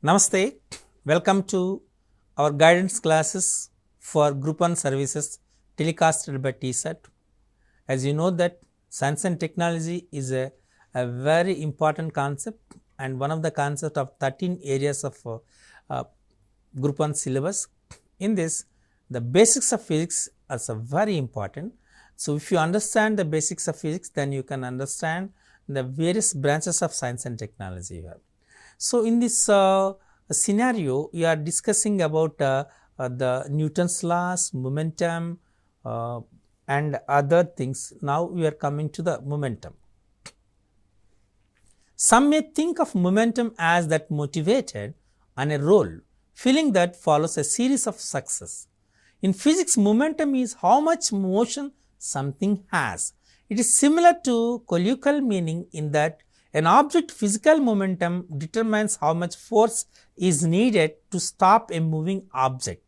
Namaste, welcome to our guidance classes for Group 1 services telecasted by TSAT. As you know that science and technology is a very important concept and one of the concepts of 13 areas of Group 1 syllabus. In this, the basics of physics are very important. So, if you understand the basics of physics, then you can understand the various branches of science and technology you have. So, in this scenario, we are discussing about the Newton's laws, momentum and other things. Now, we are coming to the momentum. Some may think of momentum as that motivated on a roll, feeling that follows a series of success. In physics, momentum is how much motion something has. It is similar to colloquial meaning in that an object's physical momentum determines how much force is needed to stop a moving object.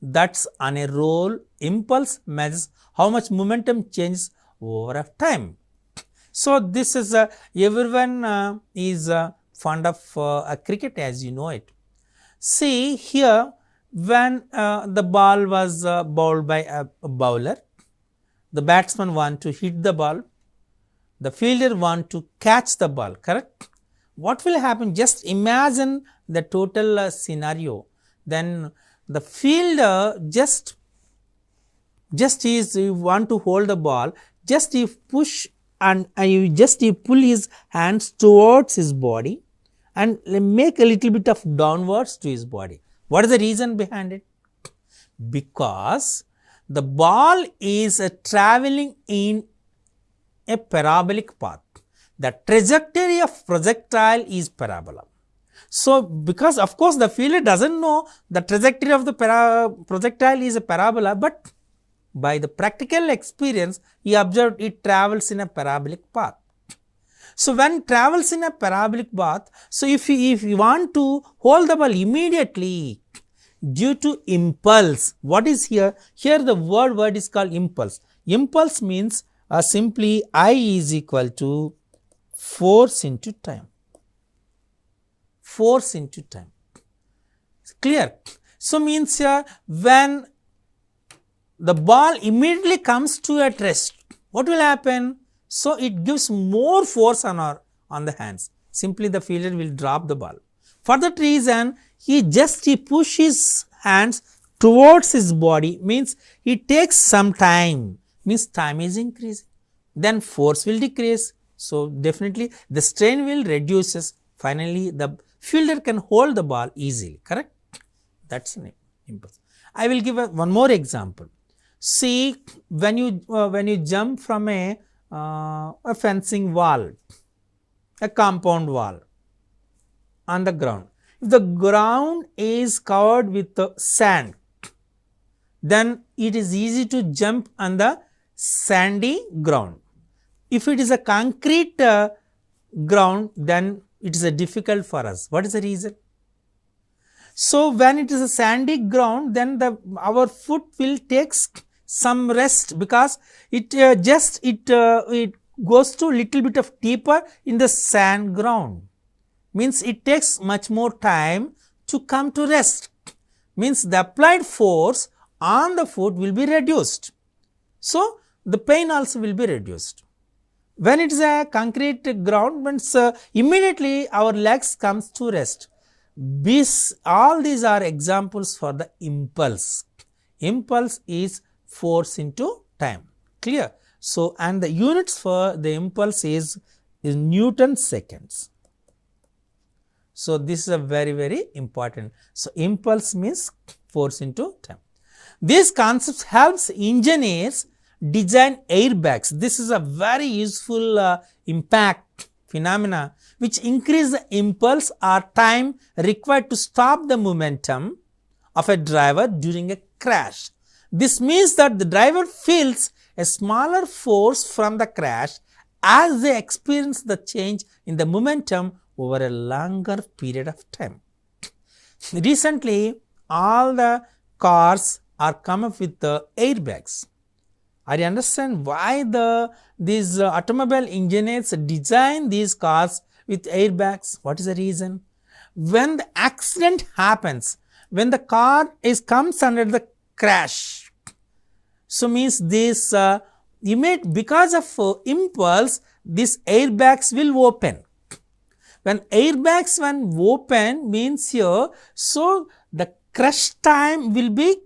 That's on a roll. Impulse measures how much momentum changes over time. So, this is everyone is fond of cricket, as you know it. See here, when the ball was bowled by a bowler, the batsman want to hit the ball, the fielder want to catch the ball, correct? What will happen? Just imagine the total scenario. Then the fielder just is you want to hold the ball, just you push and you pull his hands towards his body and make a little bit of downwards to his body. What is the reason behind it? Because the ball is traveling in a parabolic path. The trajectory of projectile is parabola. So, because of course, the fielder does not know the trajectory of the projectile is a parabola, but by the practical experience, he observed it travels in a parabolic path. So, when it travels in a parabolic path, so if you want to hold the ball immediately due to impulse, what is here? Here the word is called impulse. Impulse means simply I is equal to force into time. Force into time. Clear? So, means here when the ball immediately comes to at rest, what will happen? So, it gives more force on the hands. Simply the fielder will drop the ball. For that reason, he pushes his hands towards his body, means it takes some time, means time is increasing, then force will decrease. So, definitely the strain will reduces, finally the fielder can hold the ball easily, correct? That is an impulse. I will give one more example. See, when you jump from a fencing wall, a compound wall on the ground. If the ground is covered with sand, then it is easy to jump on the sandy ground. If it is a concrete ground, then it is difficult for us. What is the reason? So, when it is a sandy ground, then our foot will take some rest, because it goes to little bit of deeper in the sand ground. Means it takes much more time to come to rest. Means the applied force on the foot will be reduced. So, the pain also will be reduced. When it is a concrete ground, means immediately our legs comes to rest. All these are examples for the impulse. Impulse is force into time. Clear? So, and the units for the impulse is Newton seconds. So, this is a very important. So, impulse means force into time. These concepts helps engineers design airbags. This is a very useful impact phenomena which increase the impulse or time required to stop the momentum of a driver during a crash. This means that the driver feels a smaller force from the crash as they experience the change in the momentum over a longer period of time. Recently, all the cars are come up with the airbags. I understand why these automobile engineers design these cars with airbags. What is the reason? when the accident happens, when the car comes under the crash, so means this because of impulse, these airbags will open. When airbags open means here, so the crash time will be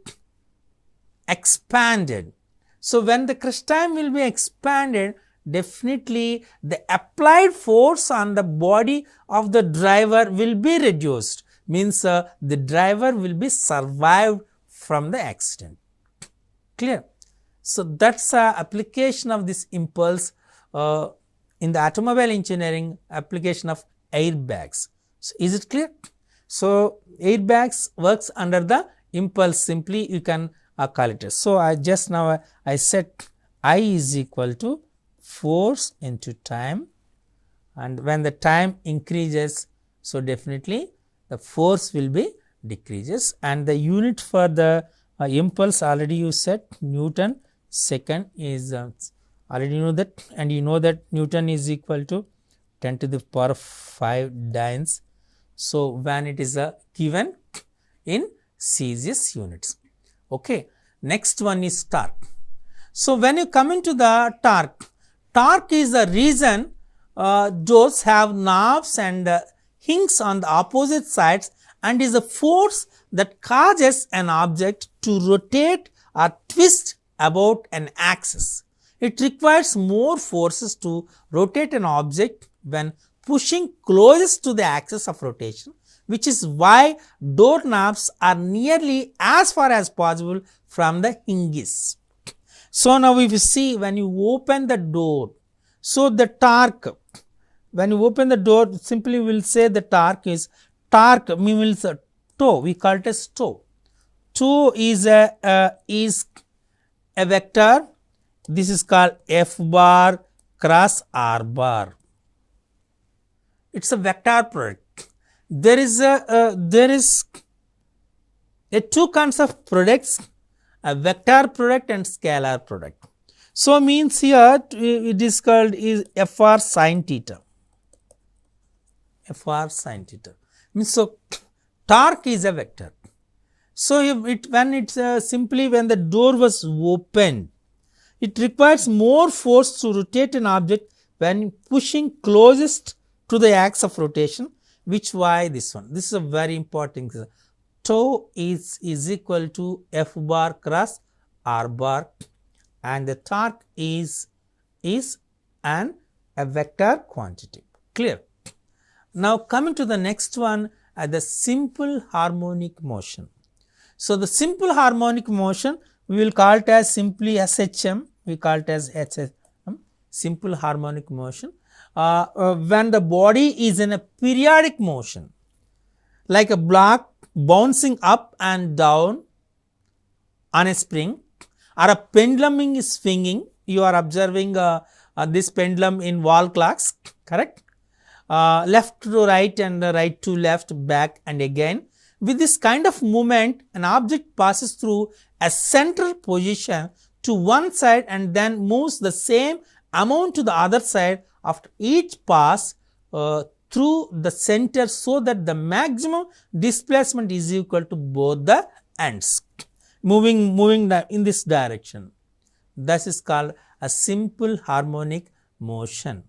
expanded. So when the crash time will be expanded, definitely the applied force on the body of the driver will be reduced, means the driver will be survived from the accident. Clear? So that's application of this impulse in the automobile engineering, application of airbags. So is it clear? So airbags works under the impulse, simply you can call it. So I just now I set I is equal to force into time, and when the time increases, so definitely the force will be decreases, and the unit for the impulse already you set Newton second is already you know that, and you know that Newton is equal to 10 to the power 5 dynes. So when it is given in Celsius units. Okay. Next one is torque. So when you come into the torque is the reason doors have knobs and hinges on the opposite sides, and is a force that causes an object to rotate or twist about an axis. It requires more forces to rotate an object when pushing closest to the axis of rotation, which is why door knobs are nearly as far as possible from the hinges. So now if you see, when you open the door, so the torque, when you open the door, simply we will say the torque means toe, we call it as toe. Toe is a vector. This is called F bar cross R bar. It's a vector product. There is two kinds of products, a vector product and scalar product. So means here it is called is Fr sin theta. Fr sin theta means, so torque is a vector. So simply when the door was opened, it requires more force to rotate an object when pushing closest to the axis of rotation, which why this one. This is a very important thing. Toe is equal to F bar cross R bar, and the torque is a vector quantity. Clear? Now coming to the next one, the simple harmonic motion. So the simple harmonic motion we will call it as simply SHM. We call it as SHM, simple harmonic motion. When the body is in a periodic motion, like a block bouncing up and down on a spring, or a pendulum is swinging, you are observing this pendulum in wall clocks, correct? Left to right and right to left, back and again. With this kind of movement, an object passes through a central position to one side and then moves the same amount to the other side after each pass through the center, so that the maximum displacement is equal to both the ends, moving in this direction. This is called a simple harmonic motion.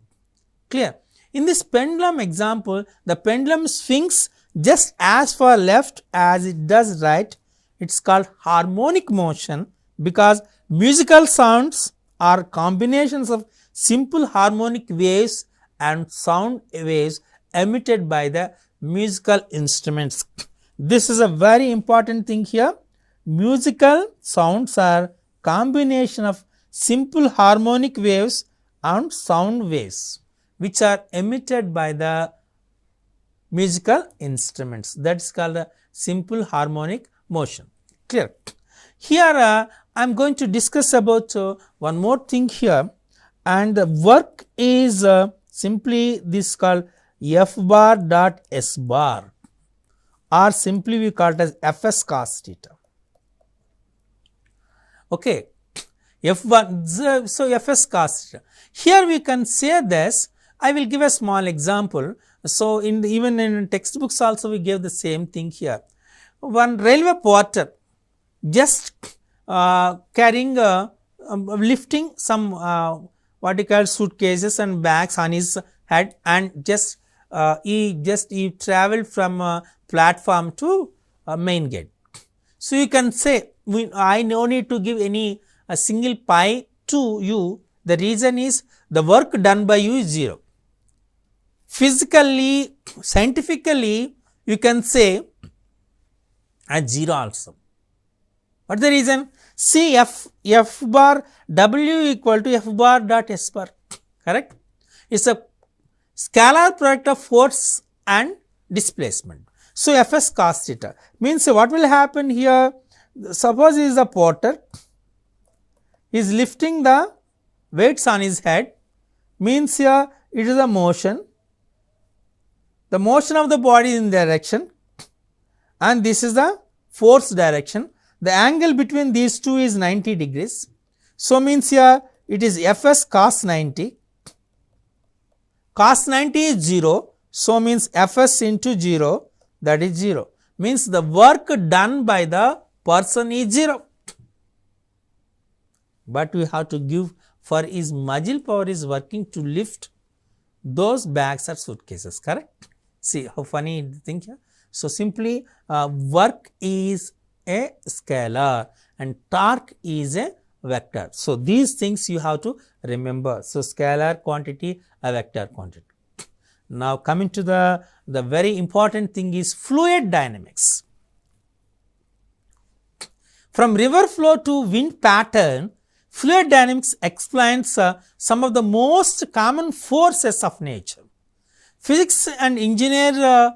Clear? In this pendulum example, the pendulum swings just as far left as it does right. It's called harmonic motion because musical sounds are combinations of simple harmonic waves and sound waves emitted by the musical instruments. This is a very important thing here. Musical sounds are combination of simple harmonic waves and sound waves which are emitted by the musical instruments. That is called a simple harmonic motion. Clear? Here I am going to discuss about one more thing here, and the work is simply this called F bar dot S bar, or simply we call it as Fs cos theta. Okay, F bar, so Fs cos theta. Here we can say this, I will give a small example. So, even in textbooks also we gave the same thing here. One railway porter just carrying lifting some what you call suitcases and bags on his head, and he traveled from platform to main gate. So, you can say I no need to give any a single pi to you. The reason is the work done by you is 0. Physically, scientifically, you can say as 0 also. What is the reason? See, f bar w equal to f bar dot s bar, correct? It is a scalar product of force and displacement. So, Fs cos theta means what will happen here? Suppose he is a porter, he is lifting the weights on his head, means here it is a motion. The motion of the body is in direction, and this is the force direction. The angle between these two is 90 degrees. So, means here it is Fs cos 90. Cos 90 is 0. So, means Fs into 0, that is 0. Means the work done by the person is 0. But we have to give for his muscle power is working to lift those bags or suitcases, correct? See how funny thing here. So, simply work is a scalar and torque is a vector. So, these things you have to remember. So, scalar quantity, a vector quantity. Now, coming to the very important thing is fluid dynamics. From river flow to wind pattern, fluid dynamics explains some of the most common forces of nature. Physics and engineer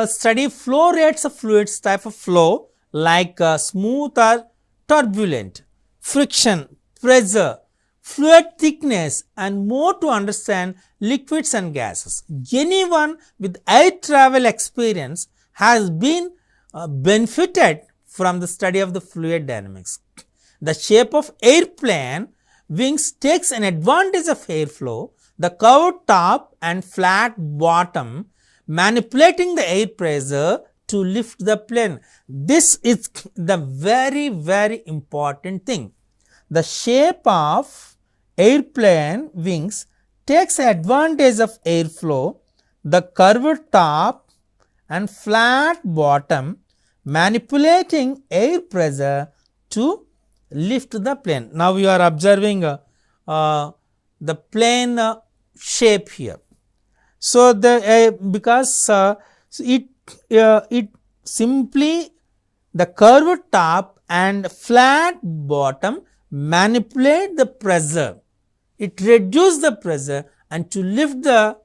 study flow rates of fluids, type of flow like smooth or turbulent, friction, pressure, fluid thickness, and more to understand liquids and gases. Anyone with air travel experience has been benefited from the study of the fluid dynamics. The shape of airplane wings takes an advantage of airflow, the curved top and flat bottom manipulating the air pressure to lift the plane. This is the very important thing. The shape of airplane wings takes advantage of airflow, the curved top and flat bottom manipulating air pressure to lift the plane. Now, you are observing the plane shape here. So, because it simply the curved top and flat bottom manipulate the pressure, it reduces the pressure and to lift the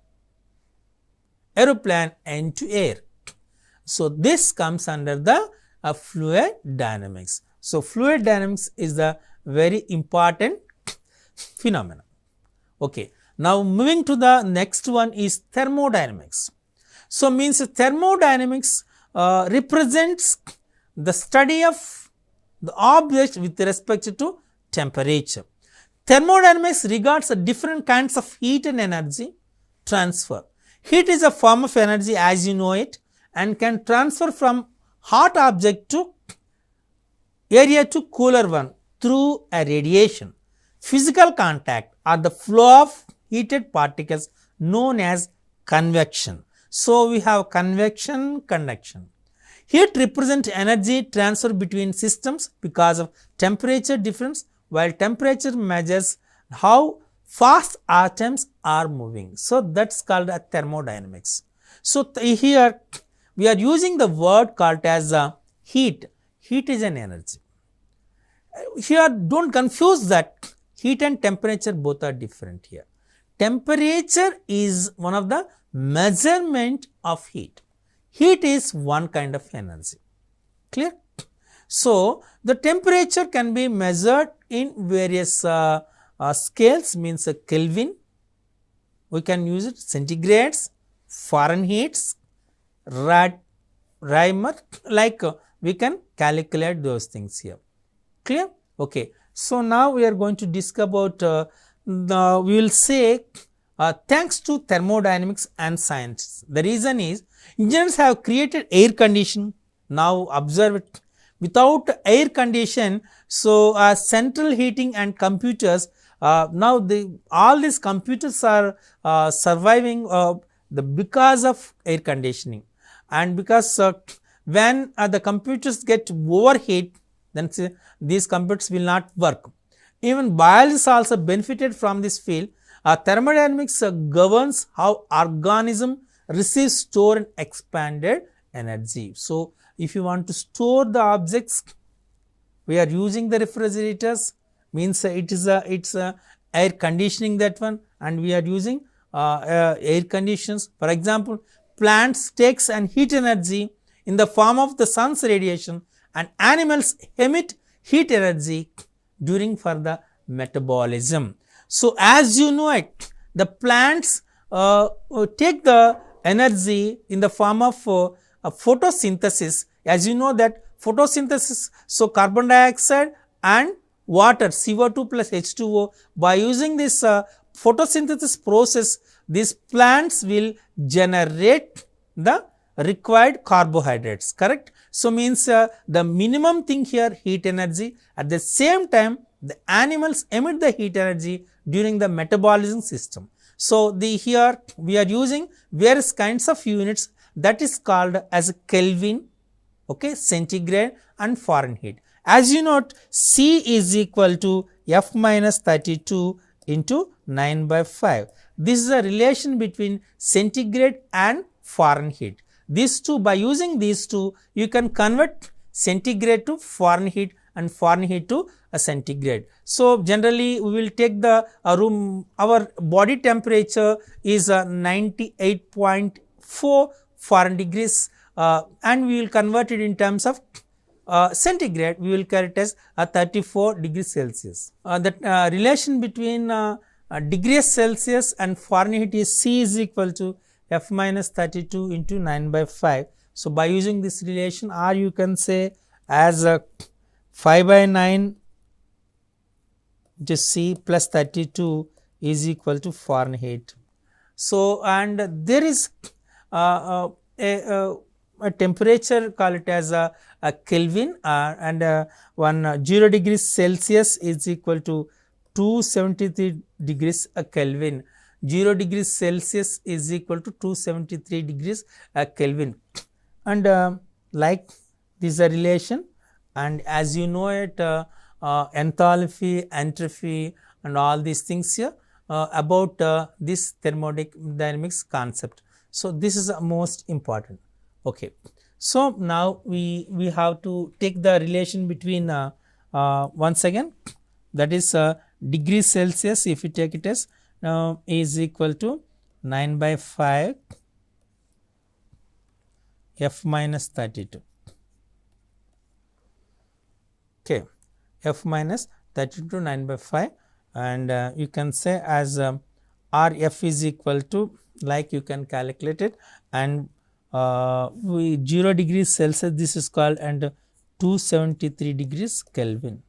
aeroplane into air. So, this comes under the fluid dynamics. So, fluid dynamics is the very important phenomenon. Okay. Now, moving to the next one is thermodynamics. So, means thermodynamics represents the study of the object with respect to temperature. Thermodynamics regards the different kinds of heat and energy transfer. Heat is a form of energy as you know it and can transfer from hot object to area to cooler one through a radiation. Physical contact or the flow of heated particles known as convection. So, we have convection, conduction. Heat represents energy transfer between systems because of temperature difference, while temperature measures how fast atoms are moving. So, that is called a thermodynamics. So, here we are using the word called as heat. Heat is an energy. Here do not confuse that heat and temperature both are different here. Temperature is one of the measurement of heat. Heat is one kind of energy. Clear? So, the temperature can be measured in various scales, means Kelvin, we can use it, centigrades, Fahrenheit, Reimer, like we can calculate those things here. Clear? Okay. So, now we are going to discuss about we will say thanks to thermodynamics and science. The reason is engineers have created air conditioning. Now observe it. Without air condition, so central heating and computers, now all these computers are surviving because of air conditioning, and because when the computers get overheat, then these computers will not work. Even biologists also benefited from this field. Thermodynamics governs how organism receives, store and expanded energy. So if you want to store the objects, we are using the refrigerators, means it's air conditioning, that one, and we are using air conditions. For example, plants takes and heat energy in the form of the sun's radiation, and animals emit heat energy during for the metabolism. So as you know it, the plants take the energy in the form of photosynthesis. As you know that photosynthesis, so carbon dioxide and water, CO2 plus H2O, by using this photosynthesis process, these plants will generate the required carbohydrates, correct. So means the minimum thing here, heat energy. At the same time, the animals emit the heat energy during the metabolism system. So here we are using various kinds of units, that is called as Kelvin, okay, centigrade and Fahrenheit. As you note, C is equal to F minus 32 into 9/5. This is a relation between centigrade and Fahrenheit. These two, by using these two, you can convert centigrade to Fahrenheit and Fahrenheit to a centigrade. So generally we will take the our body temperature is 98.4 Fahrenheit degrees, and we will convert it in terms of centigrade. We will carry it as 34 degrees Celsius. That relation between degrees Celsius and Fahrenheit is C is equal to F minus 32 into 9/5. So by using this relation, or you can say as 5/9 just C plus 32 is equal to Fahrenheit. So and there is a temperature, call it as a Kelvin, and 0 degrees Celsius is equal to 273 degrees Kelvin. 0 degrees Celsius is equal to 273 degrees Kelvin, and like this is a relation. And as you know it, enthalpy, entropy and all these things here about this thermodynamics concept. So this is most important. Okay. So now we have to take the relation between once again, that is degrees Celsius, if you take it as is equal to 9/5 F minus 32. Okay, F minus 32 9/5, and you can say as RF is equal to, like you can calculate it, and 0 degrees Celsius this is called, and 273 degrees Kelvin.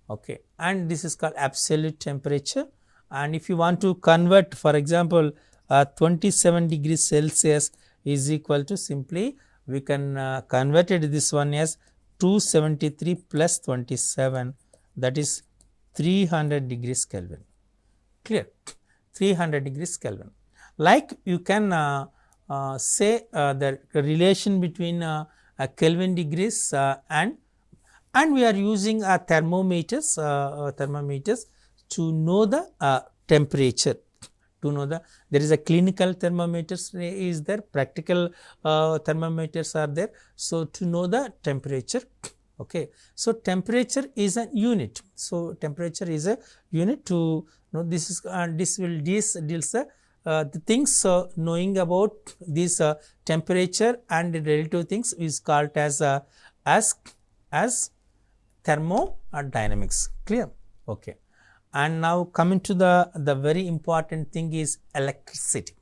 Okay, and this is called absolute temperature. And if you want to convert, for example, 27 degrees Celsius is equal to, simply we can convert it this one as 273 plus 27, that is 300 degrees Kelvin. Clear? 300 degrees Kelvin. Like you can say the relation between Kelvin degrees and we are using thermometers to know the temperature. To know there is a clinical thermometers is there, practical thermometers are there. So to know the temperature. Okay, so temperature is a unit. So temperature is a unit to know. This is deals the things knowing about this temperature and relative things is called as thermodynamics. Clear? Okay. And now coming to the very important thing is electricity.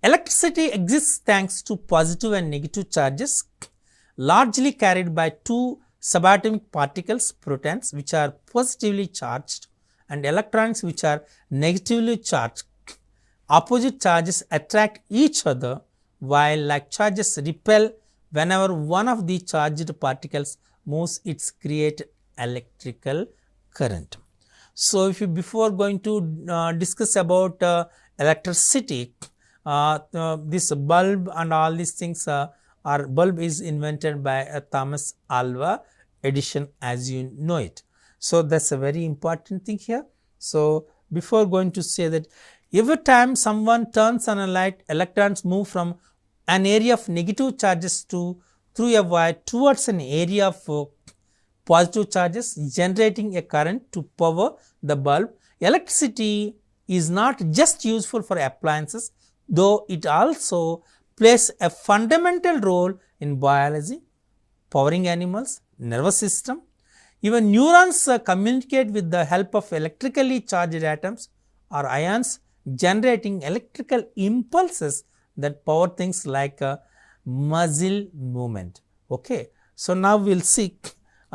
Electricity exists thanks to positive and negative charges largely carried by two subatomic particles, protons, which are positively charged, and electrons which are negatively charged. Opposite charges attract each other while like charges repel whenever one of the charged particles moves. It creates electrical current. So, if you before going to discuss about electricity, this bulb and all these things our bulb is invented by Thomas Alva Edison, as you know it. So, that is a very important thing here. So, before going to say that every time someone turns on a light, electrons move from an area of negative charges through a wire towards an area of positive charges, generating a current to power the bulb. Electricity is not just useful for appliances, though it also plays a fundamental role in biology, powering animals, nervous system. Even neurons communicate with the help of electrically charged atoms or ions, generating electrical impulses that power things like muscle movement. Okay. So, now we will see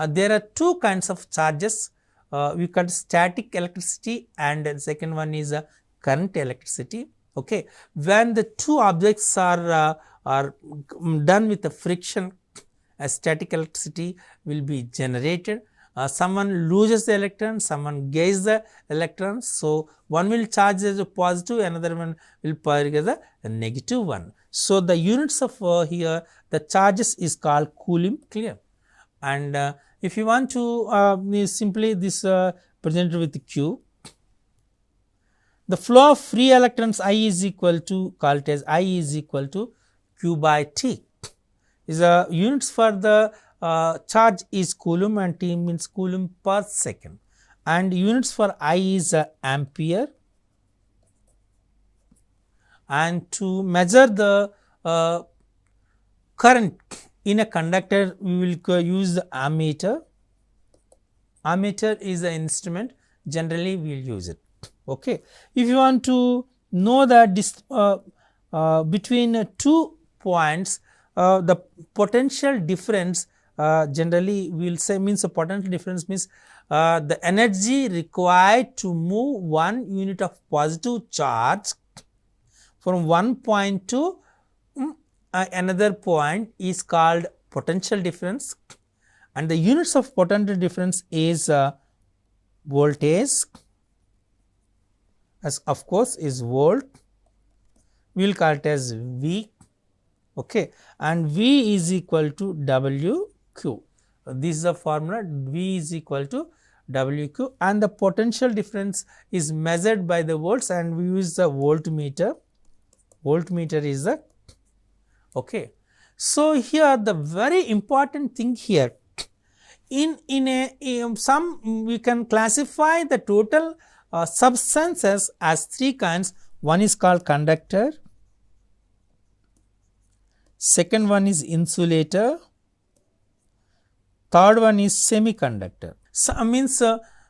there are two kinds of charges. We call static electricity and the second one is current electricity. Okay. When the two objects are done with the friction, a static electricity will be generated. Someone loses the electron, someone gains the electron. So, one will charge as a positive, another one will power as a negative one. So, the units of here the charges is called coulomb, clear. And if you want to simply this presented with Q, the flow of free electrons I is equal to called as I is equal to Q by T is units for the charge is coulomb and T means coulomb per second, and units for I is ampere. And to measure the current in a conductor, we will use the ammeter. Ammeter is the instrument, generally we will use it. Okay. If you want to know the between 2 points, the potential difference generally we will say means the potential difference means the energy required to move one unit of positive charge from one point to another point is called potential difference, and the units of potential difference is voltage, as of course is volt, we will call it as V, okay, and V is equal to WQ. This is the formula, V is equal to WQ, and the potential difference is measured by the volts, and we use the voltmeter. Voltmeter is the okay. So, here the very important thing here in some we can classify the total substances as three kinds. One is called conductor, second one is insulator, third one is semiconductor. So, means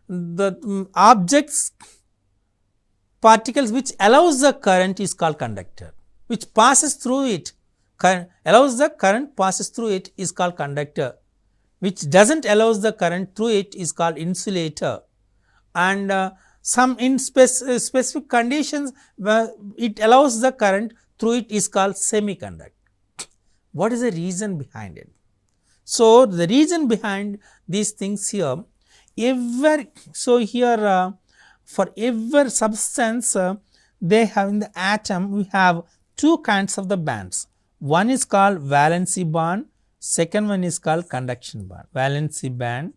the objects particles which allows the current is called conductor, which passes through it allows the current passes through it is called conductor, which does not allows the current through it is called insulator, and some in specific conditions where it allows the current through it is called semiconductor. What is the reason behind it? So, the reason behind these things here, so here for every substance they have in the atom, we have two kinds of the bands. One is called valency band, second one is called conduction band. Valency band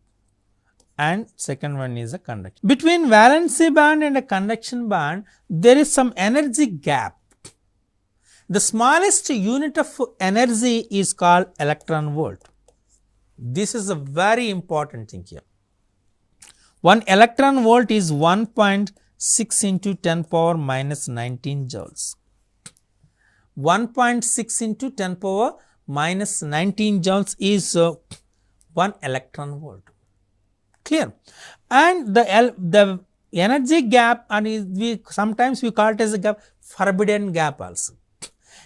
and second one is a conduction. Between valency band and a conduction band, there is some energy gap. The smallest unit of energy is called electron volt. This is a very important thing here. 1 electron volt is 1.6 into 10 power minus 19 joules. 1.6 into 10 power minus 19 joules is 1 electron volt. Clear? And the energy gap, and sometimes we call it as a gap, forbidden gap also.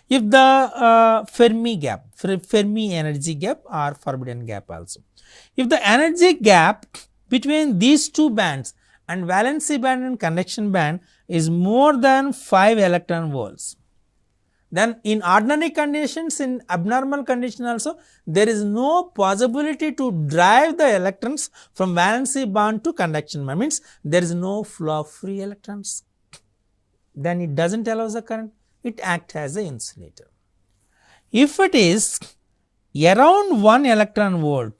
If the Fermi energy gap or forbidden gap also. If the energy gap between these two bands and valency band and conduction band is more than 5 electron volts, then in ordinary conditions, in abnormal condition also, there is no possibility to drive the electrons from valency band to conduction band, means there is no flow of free electrons, then it does not allow the current, it acts as an insulator. If it is around 1 electron volt,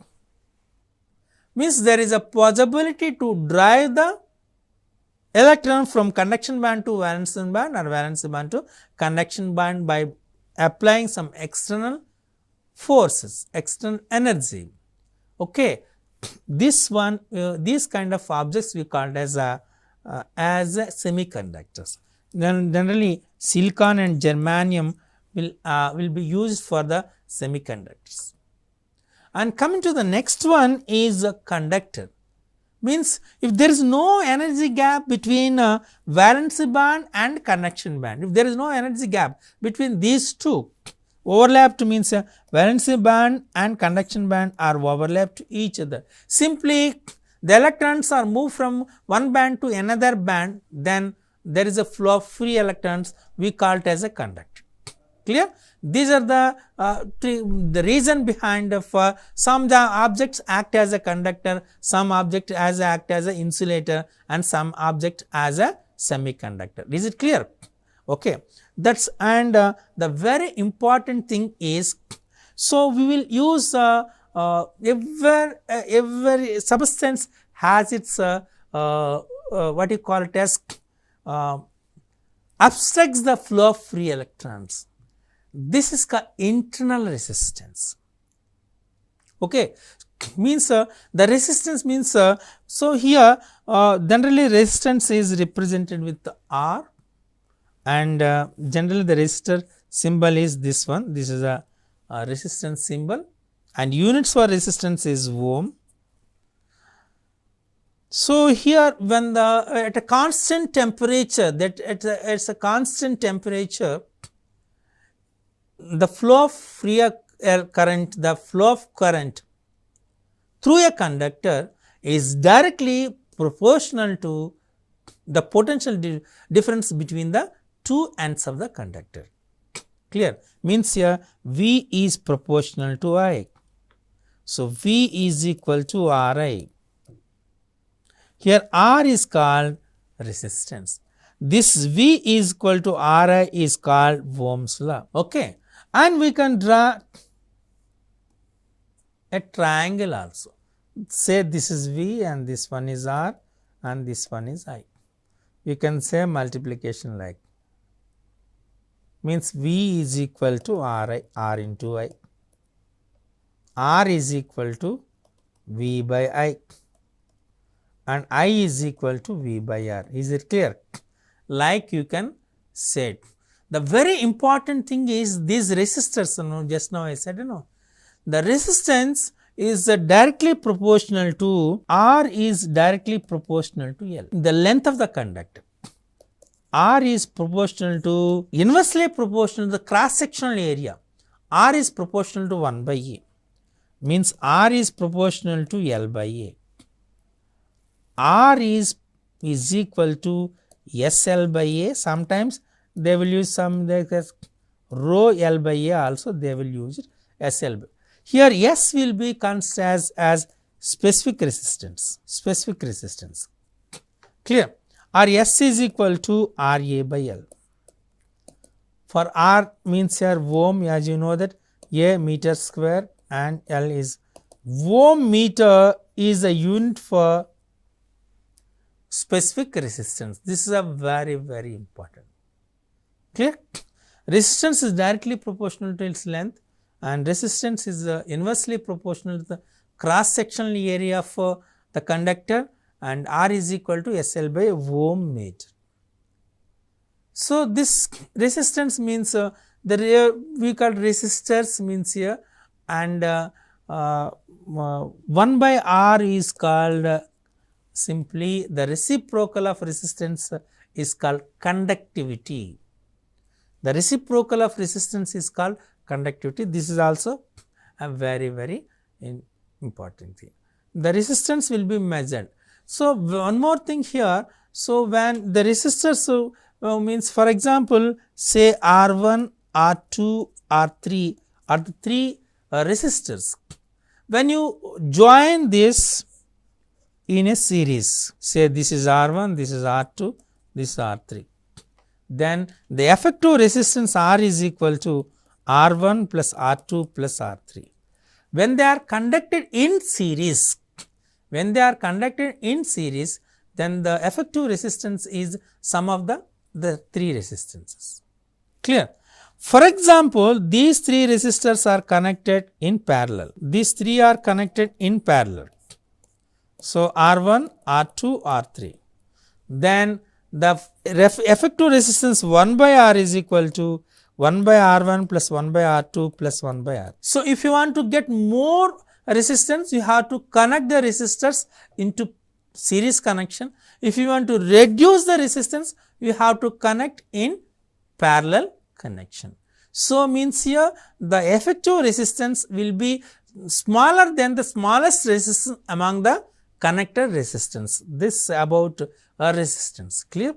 means there is a possibility to drive the electron from conduction band to valency band or valency band to conduction band by applying some external forces, external energy. Okay. This one, these kind of objects we called as a semiconductors. Then generally silicon and germanium will be used for the semiconductors. And coming to the next one is a conductor. Means if there is no energy gap between valency band and conduction band, if there is no energy gap between these two, overlapped means valency band and conduction band are overlapped to each other. Simply the electrons are moved from one band to another band, then there is a flow of free electrons, we call it as a conductor. Clear? These are the reason behind some objects act as a conductor, some object act as an insulator, and some object as a semiconductor. Is it clear? Okay. That's and the very important thing is, so we will use every substance has its what you call it as obstructs the flow of free electrons. This is called internal resistance. Okay, means the resistance means so here generally resistance is represented with the R, and generally the resistor symbol is this one. This is a resistance symbol, and units for resistance is ohm. So here when the at a constant temperature, that at a constant temperature, the flow of free current, the flow of current through a conductor is directly proportional to the potential difference between the two ends of the conductor. Clear? Means here V is proportional to I. So V is equal to Ri. Here R is called resistance. This V is equal to Ri is called Ohm's law. Okay. And we can draw a triangle also. Say this is V and this one is R and this one is I. You can say multiplication like, means V is equal to R into I. R is equal to V by I and I is equal to V by R. Is it clear? Like you can say it. The very important thing is these resistors, just now I said, the resistance is directly proportional to, R is directly proportional to L, the length of the conductor. R is proportional to, inversely proportional to the cross sectional area. R is proportional to 1 by A, means R is proportional to L by A. R is equal to SL by A. Sometimes they will use some rho L by A also, they will use it SL by. Here S will be considered as specific resistance, clear, or S is equal to RA by L. For R means here ohm, as you know that A meter square and L is ohm meter is a unit for specific resistance. This is a very, very important. Clear? Resistance is directly proportional to its length, and resistance is inversely proportional to the cross sectional area of the conductor, and R is equal to SL by ohm meter. So this resistance means we call resistors means here, and 1 by R is called simply the reciprocal of resistance is called conductivity. The reciprocal of resistance is called conductivity. This is also a very, very important thing. The resistance will be measured. So, one more thing here. So, when the resistors means, for example, say R1, R2, R3 are the three resistors. When you join this in a series, say this is R1, this is R2, this is R3, then the effective resistance R is equal to R1 plus R2 plus R3. When they are conducted in series, then the effective resistance is sum of the three resistances. Clear? For example, these three resistors are connected in parallel. These three are connected in parallel. So, R1, R2, R3. Then the effective resistance 1 by R is equal to 1 by R1 plus 1 by R2 plus 1 by R. So, if you want to get more resistance, you have to connect the resistors into series connection. If you want to reduce the resistance, you have to connect in parallel connection. So, means here the effective resistance will be smaller than the smallest resistance among the connected resistance. This about a resistance. Clear?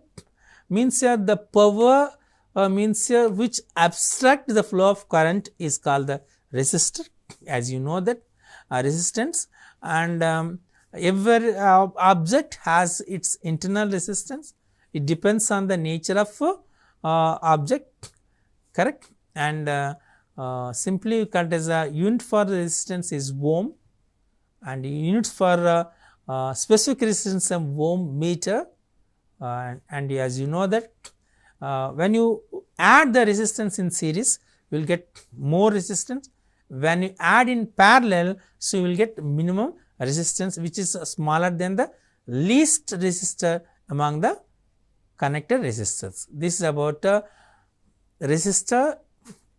Means here the power means here which abstract the flow of current is called the resistor, as you know that resistance, and every object has its internal resistance. It depends on the nature of object, correct, and simply cut as a unit for resistance is ohm, and units for specific resistance of ohm meter, and as you know that when you add the resistance in series, you will get more resistance. When you add in parallel, so you will get minimum resistance, which is smaller than the least resistor among the connected resistors. This is about resistor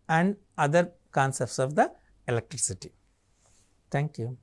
and other concepts of the electricity. Thank you.